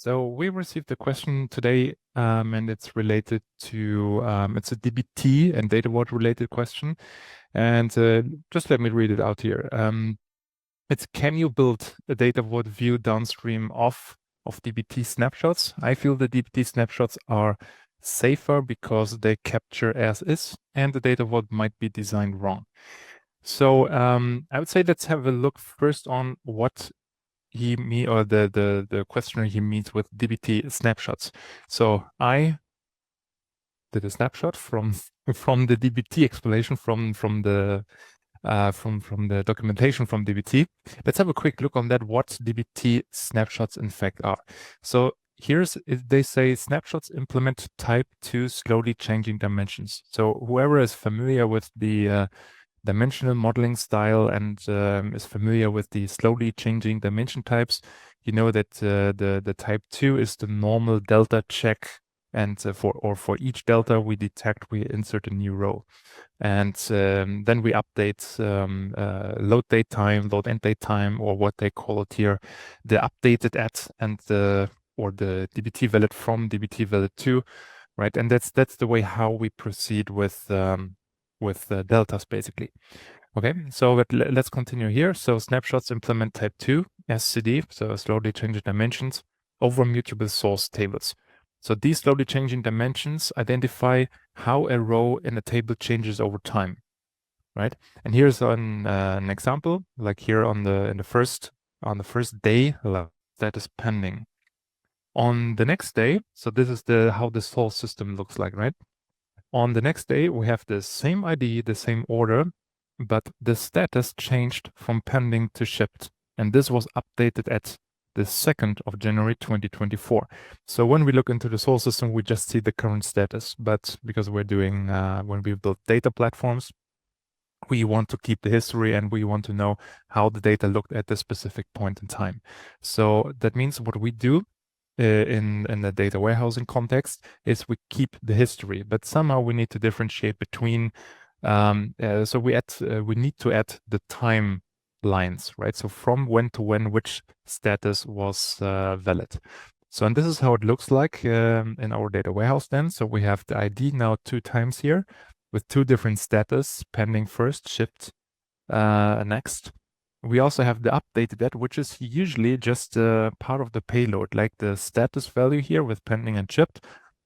So we received a question today, and it's related to it's a dbt and data vault related question, and just let me read it out here. It's can you build a data vault view downstream of dbt snapshots? I feel the dbt snapshots are safer because they capture as is, and the data vault might be designed wrong. So I would say let's have a look first on what the questioner he meets with dbt snapshots. So I did a snapshot from from the dbt explanation from the documentation from dbt. Let's have a quick look on that, what dbt snapshots in fact are. So they say snapshots implement type 2 slowly changing dimensions. So whoever is familiar with the dimensional modeling style and is familiar with the slowly changing dimension types, you know that the type 2 is the normal delta check, and for each delta we detect, we insert a new row, and then we update load date time, load end date time, or what they call it here, the updated at and the dbt valid from dbt valid to, right? And that's the way how we proceed with deltas basically. Okay, so let's continue here. So snapshots implement type 2 SCD, so slowly changing dimensions over mutable source tables. So these slowly changing dimensions identify how a row in a table changes over time, right? And here's an example, like here on the first day, that is pending. On the next day, so this is how this whole system looks like, right? On the next day, we have the same ID, the same order, but the status changed from pending to shipped. And this was updated at the 2nd of January 2024. So when we look into the source system, we just see the current status. But because we're doing, when we build data platforms, we want to keep the history and we want to know how the data looked at this specific point in time. So that means what we do in the data warehousing context is we keep the history, but somehow we need to differentiate between. So we need to add the timelines, right? So from when to when, which status was valid. So and this is how it looks like in our data warehouse then. So we have the ID now 2 times here with 2 different status, pending first, shipped next. We also have the updated that, which is usually just part of the payload, like the status value here with pending and shipped.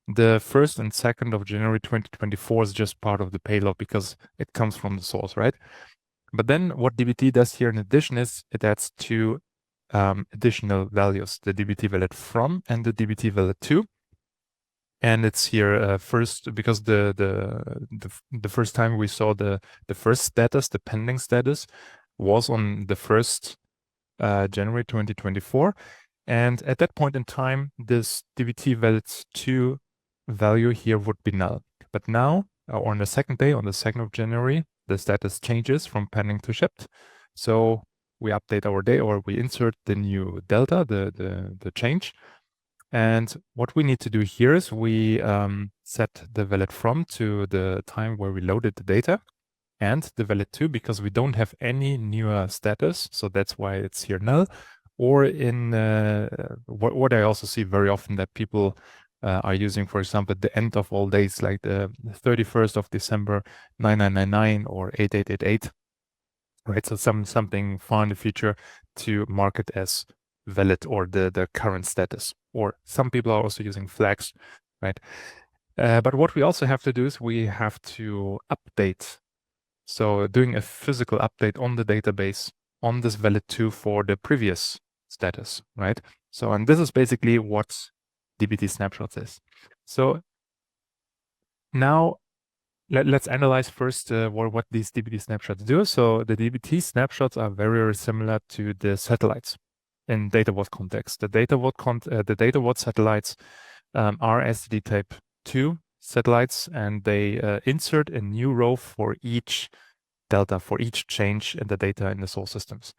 The 1st and 2nd of January 2024 is just part of the payload because it comes from the source, right? But then what dbt does here in addition is it adds 2 additional values, the dbt valid from and the dbt valid to. And it's here first because the first time we saw the first status, the pending status, was on the 1st January 2024, and at that point in time, this dbt valid to value here would be null. But now, on the 2nd day, on the 2nd of January, the status changes from pending to shipped. So we update our day, or we insert the new delta, the change. And what we need to do here is we set the valid from to the time where we loaded the data, and the valid to because we don't have any newer status, so that's why it's here null. Or in what I also see very often that people are using, for example, the end of all days, like the 31st of December 9999 or 8888, right? So something far in the future to mark it as valid or the current status. Or some people are also using flags, right? But what we also have to do is we have to update. So doing a physical update on the database on this valid to for the previous status, right? So, and this is basically what dbt snapshots is. So now let's analyze first what these dbt snapshots do. So the dbt snapshots are very, very similar to the satellites in data vault context. The data vault satellites are SCD Type 2 satellites, and they insert a new row for each delta, for each change in the data in the source systems.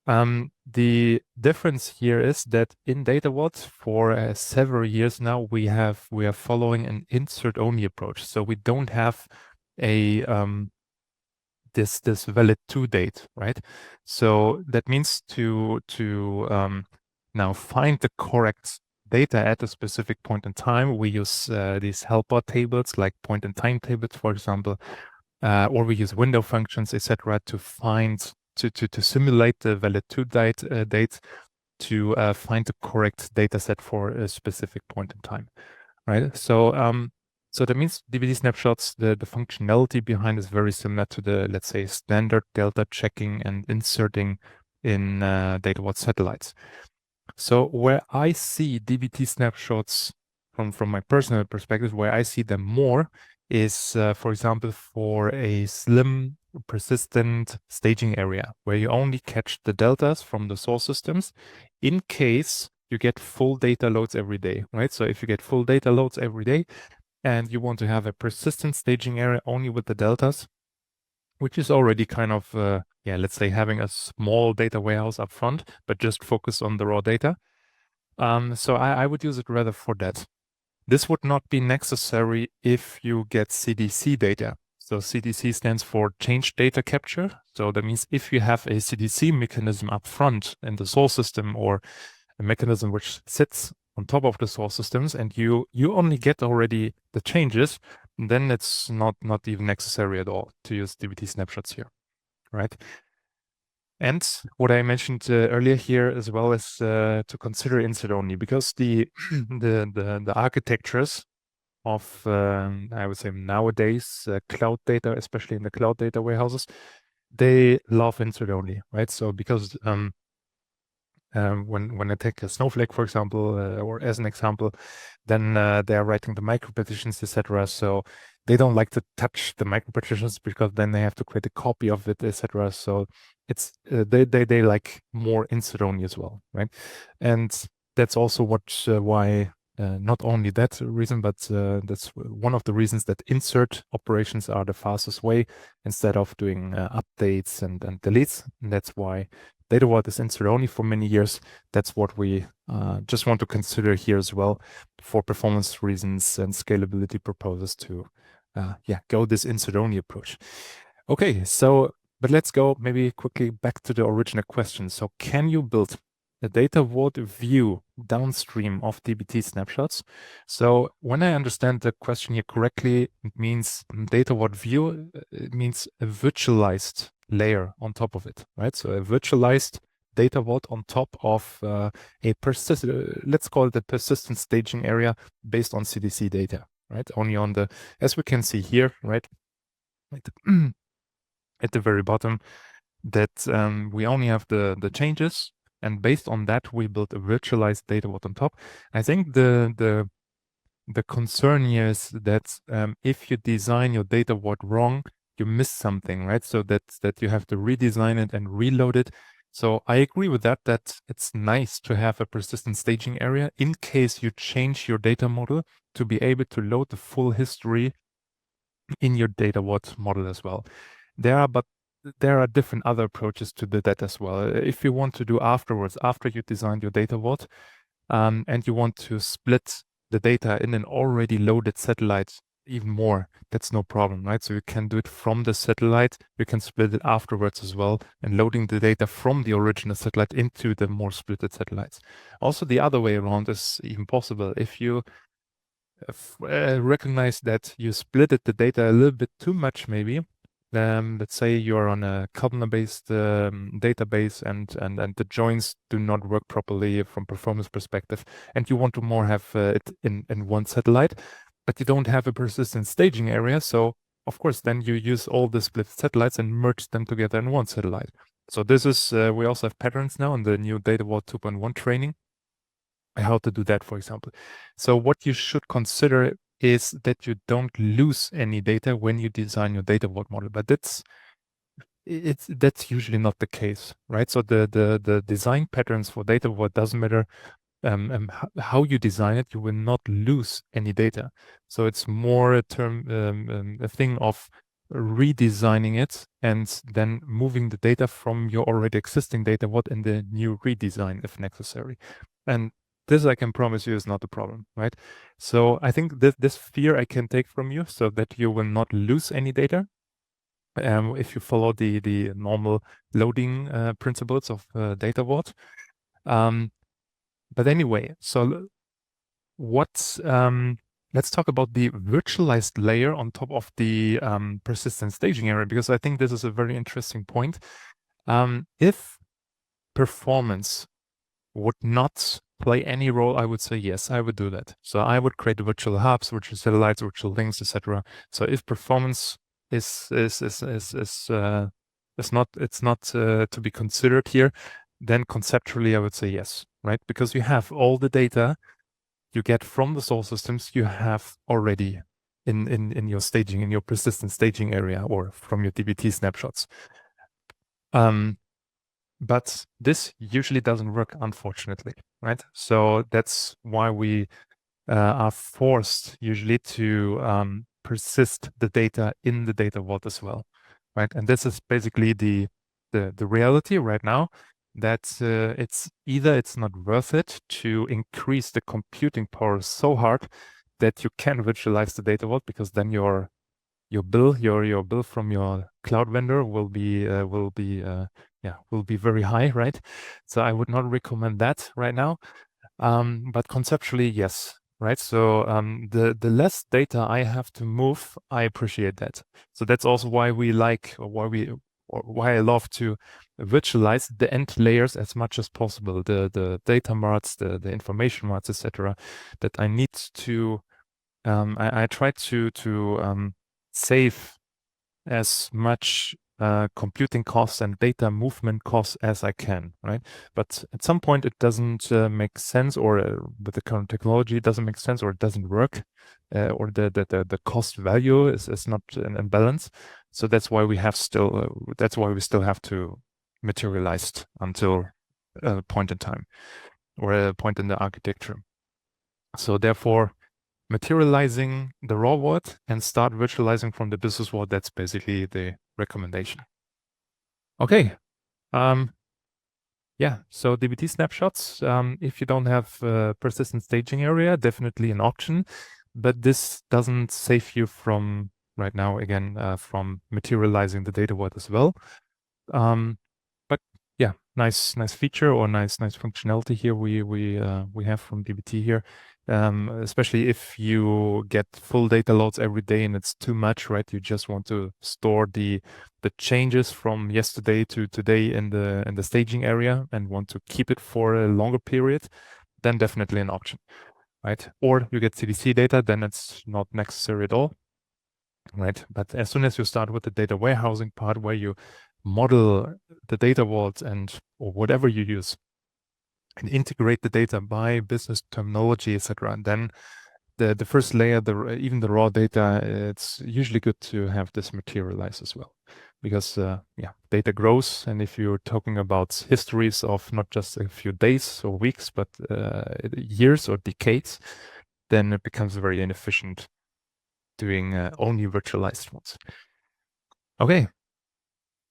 The difference here is that in data vault for several years now we are following an insert only approach. So we don't have a this valid to date, right? So that means to now find the correct data at a specific point in time. We use these helper tables like point in time tables, for example, or we use window functions, etc., to find to simulate the valid date to find the correct data set for a specific point in time, right? So that means dbt snapshots, the functionality behind is very similar to the, let's say, standard delta checking and inserting in data satellites. So where I see dbt snapshots from my personal perspective, where I see them more is, for example, for a slim, persistent staging area where you only catch the deltas from the source systems in case you get full data loads every day, right? So if you get full data loads every day and you want to have a persistent staging area only with the deltas, which is already kind of, let's say having a small data warehouse up front, but just focus on the raw data. So I would use it rather for that. This would not be necessary if you get CDC data. So CDC stands for change data capture. So that means if you have a CDC mechanism up front in the source system or a mechanism which sits on top of the source systems and you only get already the changes, then it's not even necessary at all to use dbt snapshots here, right? And what I mentioned earlier here as well is to consider insert only, because the the architectures of I would say nowadays cloud data, especially in the cloud data warehouses, they love insert only, right? So because when I take a Snowflake, for example, or as an example, then they are writing the micro partitions, etc. So they don't like to touch the micro partitions because then they have to create a copy of it, etc. So it's they like more insert only as well, right? And that's also why not only that reason, but that's one of the reasons that insert operations are the fastest way instead of doing updates and deletes. And that's why data vault is insert only for many years. That's what we just want to consider here as well for performance reasons and scalability purposes to go this insert only approach. Okay, so but let's go maybe quickly back to the original question. So can you build a data vault view downstream of dbt snapshots? So when I understand the question here correctly, it means data vault view, it means a virtualized layer on top of it, right? So a virtualized data vault on top of a persistent, let's call it a persistent staging area based on CDC data, right? Only on the, as we can see here, right? At the very bottom, that we only have the changes, and based on that, we build a virtualized data vault on top. I think the concern here is that if you design your data vault wrong, you miss something, right? So that you have to redesign it and reload it. So I agree with that it's nice to have a persistent staging area in case you change your data model to be able to load the full history in your data vault model as well. There are different other approaches to do that as well. If you want to do afterwards, after you designed your data vault, and you want to split the data in an already loaded satellite even more, that's no problem, right? So you can do it from the satellite, you can split it afterwards as well, and loading the data from the original satellite into the more splitted satellites. Also, the other way around is even possible. If you recognize that you splitted the data a little bit too much, maybe. Let's say you're on a columnar-based database and the joins do not work properly from performance perspective, and you want to more have it in one satellite, but you don't have a persistent staging area. So of course, then you use all the split satellites and merge them together in one satellite. So this is we also have patterns now in the new Data Vault 2.1 training, how to do that, for example. So what you should consider is that you don't lose any data when you design your data vault model, but that's usually not the case, right? So the design patterns for data vault doesn't matter how you design it, you will not lose any data. So it's more a thing of redesigning it and then moving the data from your already existing data vault in the new redesign if necessary. And this, I can promise you, is not a problem, right? So I think this fear I can take from you, so that you will not lose any data if you follow the normal loading principles of data vault. But anyway, so let's talk about the virtualized layer on top of the persistent staging area, because I think this is a very interesting point. If performance would not play any role, I would say yes, I would do that. So I would create virtual hubs, virtual satellites, virtual links, etc. So if performance is not to be considered here, then conceptually I would say yes, right? Because you have all the data you get from the source systems you have already in your staging, in your persistent staging area, or from your dbt snapshots. But this usually doesn't work, unfortunately, right? So that's why we are forced usually to persist the data in the data vault as well, right? And this is basically the reality right now, that it's not worth it to increase the computing power so hard that you can virtualize the data vault, because then your bill from your cloud vendor will be very high, right? So I would not recommend that right now. But conceptually, yes, right? So the less data I have to move, I appreciate that. So that's also why why I love to virtualize the end layers as much as possible, the data marts, the information marts, etc. That I need to I try to save as much computing costs and data movement costs as I can, right? But at some point it doesn't make sense, or with the current technology it doesn't make sense, or it doesn't work, or the cost value is not in balance. So that's why we still have to materialize until a point in time, or a point in the architecture. So therefore, materializing the raw vault and start virtualizing from the business vault. That's basically the recommendation. Okay. Yeah, so dbt snapshots, if you don't have persistent staging area, definitely an option, but this doesn't save you from, right now, again, from materializing the data vault as well. But yeah, nice feature, or nice functionality here we have from dbt here. Especially if you get full data loads every day and it's too much, right? You just want to store the changes from yesterday to today in the staging area and want to keep it for a longer period, then definitely an option, right? Or you get CDC data, then it's not necessary at all, right? But as soon as you start with the data warehousing part, where you model the data vault or whatever you use, and integrate the data by business terminology, etc., and then the first layer, even the raw data, it's usually good to have this materialize as well, because data grows, and if you're talking about histories of not just a few days or weeks, but years or decades, then it becomes very inefficient doing only virtualized ones. Okay,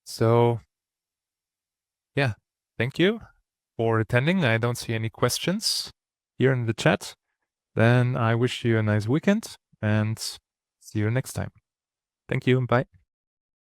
so yeah, thank you for attending. I don't see any questions here in the chat. Then I wish you a nice weekend and see you next time. Thank you and bye.